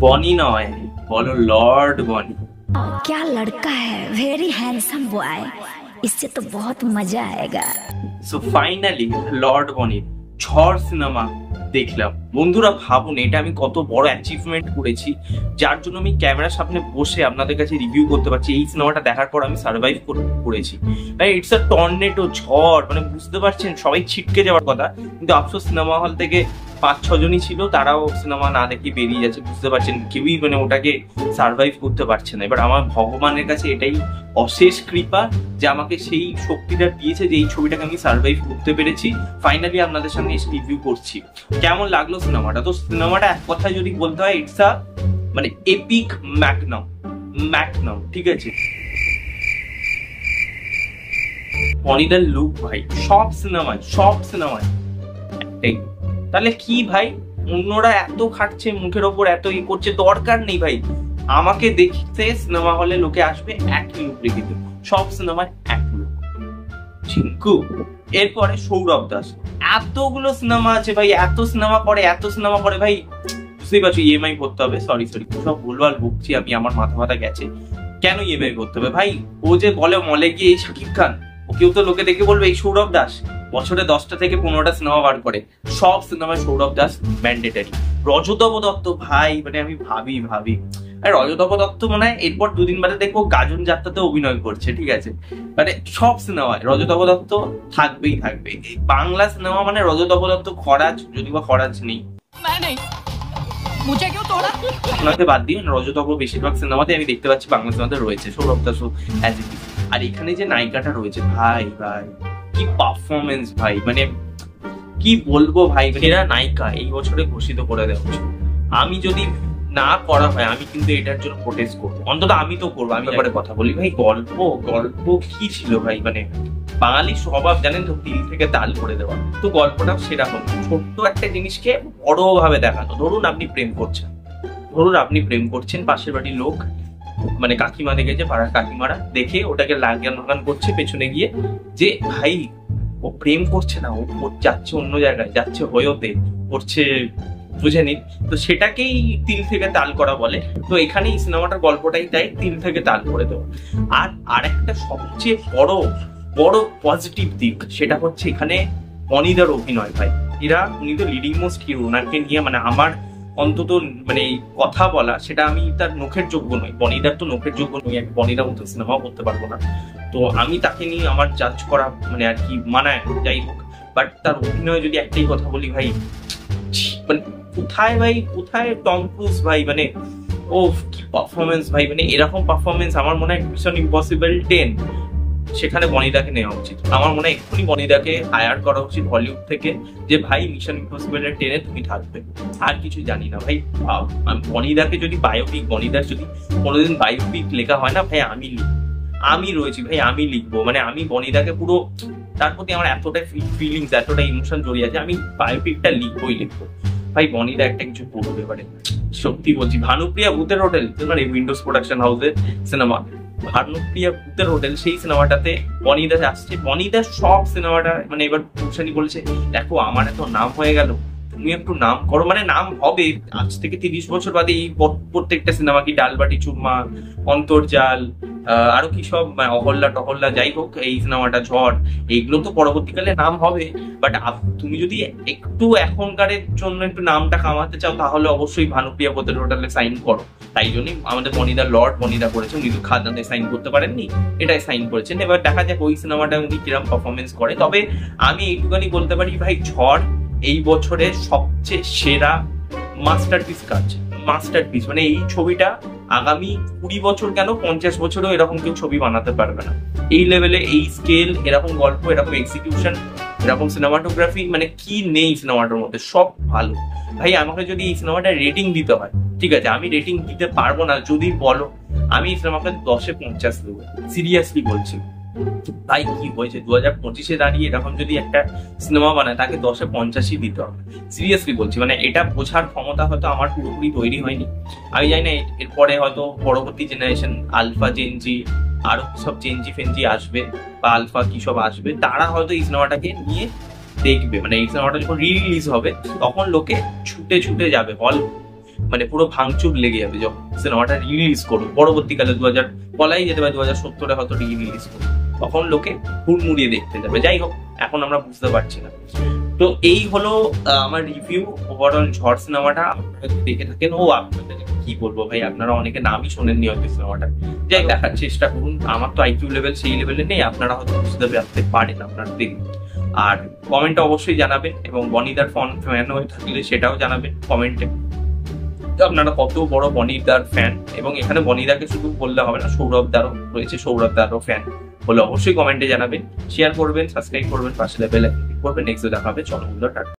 বনি নয়, বলো লর্ড বনি। क्या लड़का है, वेरी हैंडसम बॉय, इससे तो बहुत मजा आएगा। সো ফাইনালি লর্ড বনির ঝড় সিনেমা দেখলাম। বন্ধুরা ভাবুন এটা আমি কত বড় অ্যাচিভমেন্ট করেছি, যার জন্য আমি ক্যামেরার সামনে বসে আপনাদের কাছে রিভিউ করতে পারছি। এই সিনেমাটা দেখার পর আমি সার্ভাইভ করেছি। ইটস আ টর্নেডো, ঝড়, মানে বুঝতে পারছেন সবাই ছিটকে যাওয়ার কথা, কিন্তু আফসোস সিনেমা হল থেকে 5-6 জনই ছিল, তারাও সিনেমা না দেখে বেরিয়ে যাচ্ছে। বুঝতে পারছেন কেউই মানে ওটাকে সার্ভাইভ করতে পারছে না। এবার আমার ভগবানের কাছে এটাই অশেষ কৃপা যে আমাকে সেই শক্তিটা দিয়েছে যে এই ছবিটাকে আমি সার্ভাইভ করতে পেরেছি। ফাইনালি আপনাদের সামনে এসে রিভিউ করছি। কেমন লাগলো সিনেমাটা? তো সিনেমাটা এক কথায় যদি বলতে হয়, ইটস আ মানে এপিক ম্যাগনাম, ঠিক আছে। বনিদার লুক ভাই সব সিনেমায় একটাই। তাহলে কি ভাই, অন্যরা এত খাটছে, মুখের ওপর এত করছে, দরকার নেই ভাই। আমাকে দেখতে সিনেমা হলে লোকে আসবে একই লুক রেখে, সব সিনেমায় এক লুক। চিঙ্কু, এরপরে সৌরভ দাস। এতগুলো সিনেমা আছে ভাই, এত সিনেমা করে ভাই, বুঝতেই পারছো ইএমআই করতে হবে। সরি সব ভুলভাল বকছি আমি, আমার মাথা গেছে। কেন ইএমআই করতে হবে ভাই? ও যে বলে মলে গিয়ে এই শাকিব খান, ওকেও তো লোকে দেখে বলবে এই সৌরভ দাস। বছরে 10টা থেকে 15টা সিনেমা বার করে, সব সিনেমায় সৌরভ দাস ম্যান্ডেটারি। রজতব দত্ত ভাই, মানে আমি ভাবি রজতব দত্ত মনে হয় এরপর 2 দিন বাদে দেখবো গাজন যাত্রাতে অভিনয় করছে, ঠিক আছে। মানে সব সিনেমায় রজতব দত্ত থাকবে। বাংলা সিনেমা মানে রজতব দত্ত, খরাজ যদি বা খরাজ নেই, ওনাকে বাদ দিয়ে রজতব বেশিরভাগ সিনেমাতে আমি দেখতে পাচ্ছি বাংলা সিনেমাতে রয়েছে। সৌরভ দাস আর এখানে যে নায়িকাটা রয়েছে ভাই কি পারফরমেন্স ভাই, মানে কি বলবো ভাই, এরা নায়িকা এই বছরে ঘোষিত করে দেওয়া উচিত। আমি যদি না করা হয় আমি কিন্তু এটার জন্য প্রোটেস্ট করবো, অন্তত আমি তো করবো। আমি ব্যাপারে কথা বলি ভাই, গল্প কি ছিল ভাই, মানে বাঙালি স্বভাব জানেন তো, তিল থেকে তাল করে দেওয়া। তো গল্পটা সেরকম ছোট্ট একটা জিনিসকে বড় ভাবে দেখানো। ধরুন আপনি প্রেম করছেন, পাশের বাড়ির লোক মানে কাকিমা দেখেছে, পাড়ার কাকিমারা দেখে ওটাকে লাগান করছে পেছনে গিয়ে, যে ভাই ও প্রেম করছে না, ও যাচ্ছে অন্য জায়গায়, যাচ্ছে হয়োতে করছে, বুঝে নিন। তো সেটাকেই তিল থেকে তাল করা বলে। তো এখানে এই সিনেমাটার গল্পটাই তাই, তিল থেকে তাল করে দেওয়া। আর একটা সবচেয়ে বড় পজিটিভ দিক, সেটা হচ্ছে এখানে বনিদার অভিনয় ভাই। উনি তো লিডিং মোস্ট হিরো, ওনাকে নিয়ে মানে আমার অন্তত মানে কথা বলা, সেটা আমি তার নখের যোগ্য নই, বনিদার তো নখের যোগ্য নই, আমি বনিদার মতো সিনেমাও করতে পারবো না। তো আমি তাকে নিয়ে আমার জাজ করা মানে আর কি মানায়, যাই হোক। বাট তার অভিনয় যদি একটাই কথা বলি ভাই, মানে কোথায় টম ক্রুজ ভাই, মানে ও কি পারফরমেন্স ভাই, মানে এরকম পারফরমেন্স আমার মনে হয় মিশন ইম্পসিবল 10 সেখানে বনিদাকে নেওয়া উচিত। আমার মনে হয় এক্ষুনি বনিদাকে হায়ার করা উচিত হলিউড থেকে, যে ভাই মিশন ইম্পসিবল 10-এ তুমি থাকবে। আর কিছু জানি না ভাই, বনিদাকে যদি বনিদার যদি কোনোদিন বায়োপিক লেখা হয় না ভাই, আমি রয়েছি ভাই, আমি লিখবো। মানে আমি বনিদাকে পুরো, তার প্রতি আমার এতটাই ফিলিংস, এতটা ইমোশন জড়িয়ে আছে, আমি বায়োপিকটা লিখবো ভাই। বনিদা একটা কিছু করবে এবারে, সত্যি বলছি। ভানুপ্রিয়া ভূতের হোটেল, মানে উইন্ডোজ প্রোডাকশন হাউসের সিনেমা, ভানুপ্রিয়া ভূতের হোটেল, সেই সিনেমাটাতে বনিদা আসছে। বনিদা সব সিনেমাটা মানে এবার ভূষণী বলেছে, দেখো আমার এত নাম হয়ে গেল, তুমি একটু নাম করো। মানে নাম হবে আজ থেকে 30 বছর বাদে এই প্রত্যেকটা সিনেমা, কি ডালবাটি চুরমা, অন্তর্জাল, আরো কি সব অহল্যা টহল্যা, যাই হোক, এই সিনেমাটা ঝড়, এইগুলো তো পরবর্তীকালে নাম হবে। বাট তুমি যদি একটু এখনকারের জন্য একটু নামটা কামাতে চাও, তাহলে অবশ্যই ভানুপ্রিয়া ভূতের হোটেলে সাইন করো। তাই জন্যই আমাদের বনিদা করেছে, উনি তো খাদানে সাইন করতে পারেননি, এটাই সাইন করেছেন। এবার দেখা যাক ওই সিনেমাটা উনি কিরম পারফরমেন্স করে। তবে আমি এইটুখানি বলতে পারি ভাই, ঝড় এই বছরের সবচেয়ে সেরা মাস্টারপিস কাজ, মানে এই ছবিটা আগামী 20 বছর কেন 50 বছরও এরকম কেউ ছবি বানাতে পারবে না। এই লেভেলে, এই স্কেল, এরকম গল্প, এরকম এক্সিকিউশন, এরকম সিনেমাটোগ্রাফি, মানে কি নেই সিনেমাটার মধ্যে, সব ভালো ভাই। আমাকে যদি এই সিনেমাটা রেটিং দিতে হয়, ঠিক আছে, আমি রেটিং দিতে পারবো না, যদি বলো আমি এই সিনেমাকে 10-এ 50 দেবো, সিরিয়াসলি বলছি ভাই। কি হয়েছে 2025-এ দাঁড়িয়ে এরকম যদি একটা সিনেমা বানায়, তাকে 10-এ 50-ই দিতে হবে, সিরিয়াসলি বলছি। মানে এটা বোঝার ক্ষমতা হয়তো আমার পুরোপুরি তৈরি হয়নি। আমি জানি না এরপরে হয়তো পরবর্তী জেনারেশন, আলফা জেনজি, আরো সব জেনজি ফেনজি আসবে, বা আলফা কি সব আসবে, তারা হয়তো এই সিনেমাটাকে নিয়ে দেখবে। মানে এই সিনেমাটা যখন রিলিজ হবে, তখন লোকে ছুটে যাবে হল মানে পুরো ভাঙচুর লেগে যাবে যখন সিনেমাটা রিলিজ করবে পরবর্তীকালে 2000 বলাই যেতে পারে 2070-এ হয়তো রিলিজ করবে, তখন লোকে হুড়মুড়িয়ে দেখতে যাবে। যাই হোক, এখন আমরা বুঝতে পারছি না। তো এই হলো আমার রিভিউ ওভারঅল ঝড় সিনেমাটা। আপনারা যদি দেখে থাকেন, আপনাদের কি বলবো ভাই, আপনারা অনেকে নামই শোনেননি হয়তো সিনেমাটা, যাই দেখার চেষ্টা করুন। আমার তো আইকিউ লেভেল সেই লেভেলে নেই, আপনারা হয়তো বুঝতে পারতে পারেন আপনারা দেখুন। আর কমেন্টে অবশ্যই জানাবেন, এবং বনিদার ফ্যান হয়ে থাকলে সেটাও জানাবেন কমেন্টে আপনারা কত বড় বনিদার ফ্যান। এবং এখানে বনিদাকে শুধু বললে হবে না, সৌরভ দারও রয়েছে, সৌরভ দারও ফ্যান হলে অবশ্যই কমেন্টে জানাবেন, শেয়ার করবেন, সাবস্ক্রাইব করবেন, পাশে বেল আইকন ক্লিক করবেন। নেক্সট দেখা হবে, চলো বন্ধুরা, টাটা।